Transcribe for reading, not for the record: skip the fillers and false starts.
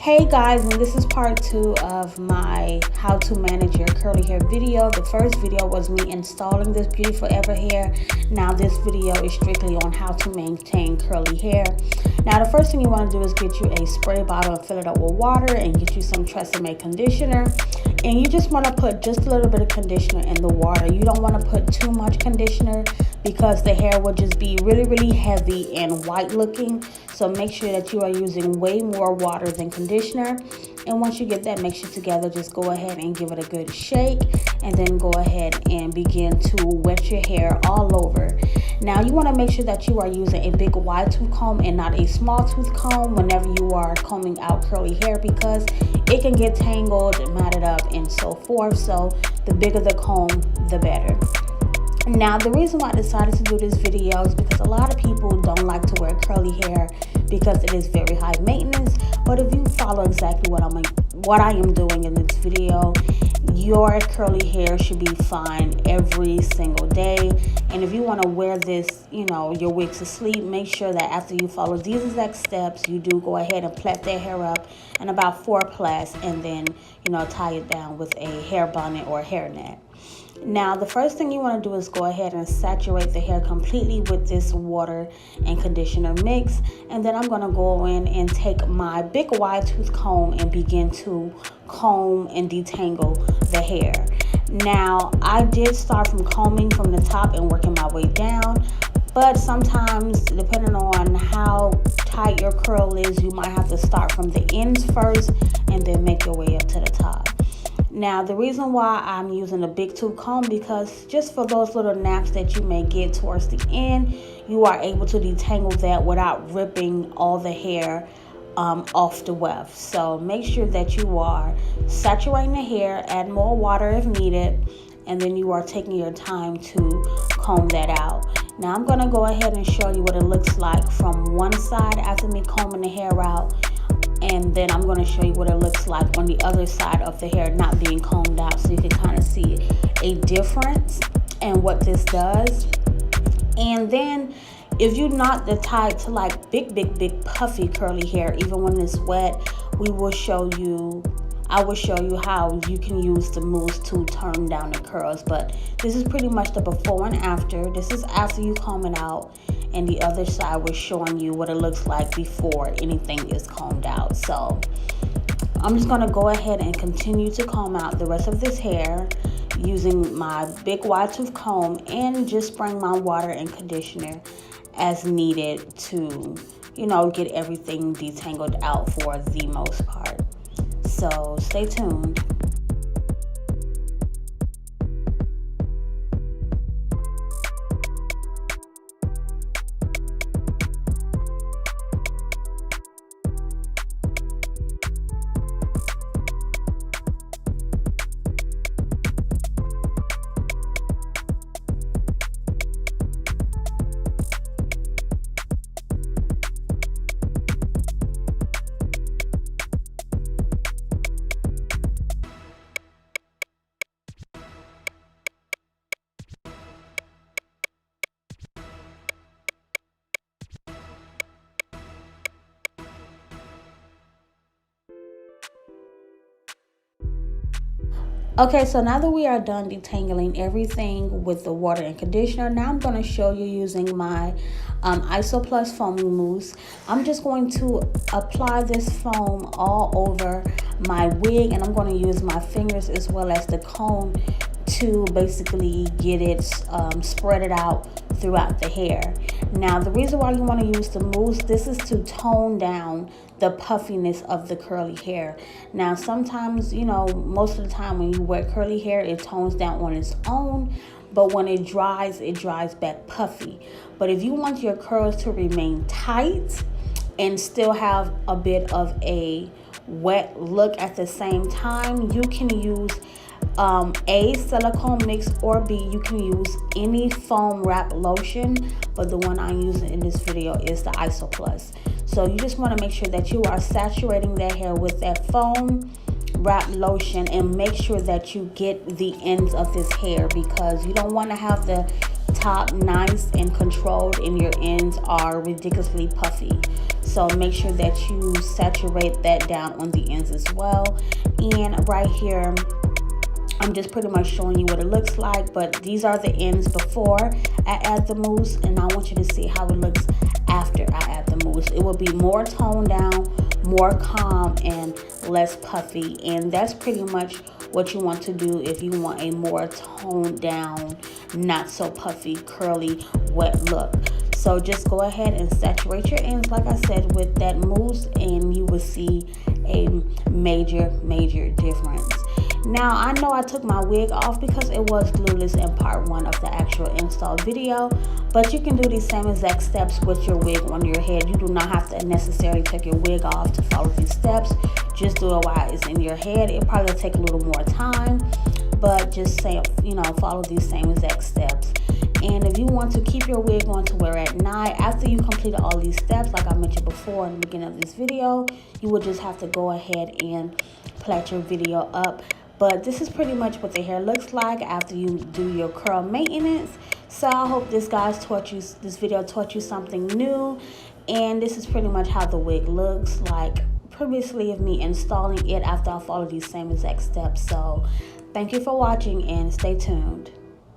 Hey guys, and this is part 2 of my how to manage your curly hair video. The first video was me installing this beautiful ever hair. Now this video is strictly on how to maintain curly hair. Now the first thing you want to do is get you a spray bottle and fill it up with water and get you some Tresemme conditioner. And you just want to put just a little bit of conditioner in the water. You don't want to put too much conditioner because the hair will just be really heavy and white looking. So make sure that you are using way more water than conditioner. And once you get that mixture together, just go ahead and give it a good shake, and then go ahead and begin to wet your hair all over. Now you want to make sure that you are using a big wide tooth comb and not a small tooth comb whenever you are combing out curly hair, because it can get tangled, matted up, and so forth. So the bigger the comb, the better. Now the reason why I decided to do this video is because a lot of people don't like to wear curly hair because it is very high maintenance. But if you follow exactly what I am doing in this video, your curly hair should be fine every single day. And if you want to wear this, your wig to sleep, make sure that after you follow these exact steps, you do go ahead and plait that hair up in about 4 plaits, and then tie it down with a hair bonnet or a hairnet. Now the first thing you want to do is go ahead and saturate the hair completely with this water and conditioner mix, and then I'm going to go in and take my big wide tooth comb and begin to comb and detangle the hair. Now I did start from combing from the top and working my way down, but sometimes depending on how tight your curl is, you might have to start from the ends first and then make your way up to the top. Now the reason why I'm using a big tooth comb, because just for those little naps that you may get towards the end, you are able to detangle that without ripping all the hair off the weft. So make sure that you are saturating the hair, add more water if needed, and then you are taking your time to comb that out. Now I'm going to go ahead and show you what it looks like from one side after me combing the hair out. And then I'm going to show you what it looks like on the other side of the hair not being combed out, so you can kind of see a difference and what this does. And then if you're not the type to like big puffy curly hair, even when it's wet, I will show you how you can use the mousse to turn down the curls. But this is pretty much the before and after. This is after you comb it out, and the other side was showing you what it looks like before anything is combed out. So I'm just going to go ahead and continue to comb out the rest of this hair using my big wide tooth comb, and just spraying my water and conditioner as needed to get everything detangled out for the most part. So stay tuned. Okay, so now that we are done detangling everything with the water and conditioner, now I'm going to show you using my Isoplus foaming mousse. I'm just going to apply this foam all over my wig, and I'm going to use my fingers as well as the comb to basically get it spread it out throughout the hair. Now the reason why you want to use the mousse, this is to tone down the puffiness of the curly hair. Now sometimes, most of the time when you wear curly hair, it tones down on its own, but when it dries back puffy. But if you want your curls to remain tight and still have a bit of a wet look at the same time, you can use A, silicone mix, or B, you can use any foam wrap lotion, but the one I'm using in this video is the Isoplus. So you just want to make sure that you are saturating that hair with that foam wrap lotion, and make sure that you get the ends of this hair, because you don't want to have the top nice and controlled and your ends are ridiculously puffy. So make sure that you saturate that down on the ends as well. And right here, I'm just pretty much showing you what it looks like, but these are the ends before I add the mousse, and I want you to see how it looks after I add the mousse. It will be more toned down, more calm, and less puffy, and that's pretty much what you want to do if you want a more toned down, not so puffy, curly, wet look. So just go ahead and saturate your ends, like I said, with that mousse, and you will see a major difference. Now, I know I took my wig off because it was glueless in part 1 of the actual install video, but you can do these same exact steps with your wig on your head. You do not have to necessarily take your wig off to follow these steps. Just do it while it's in your head. It probably take a little more time, but just say, follow these same exact steps. And if you want to keep your wig on to wear at night, after you complete all these steps, like I mentioned before in the beginning of this video, you will just have to go ahead and plait your video up. But this is pretty much what the hair looks like after you do your curl maintenance. So I hope this video taught you something new. And this is pretty much how the wig looks like previously of me installing it after I follow these same exact steps. So thank you for watching and stay tuned.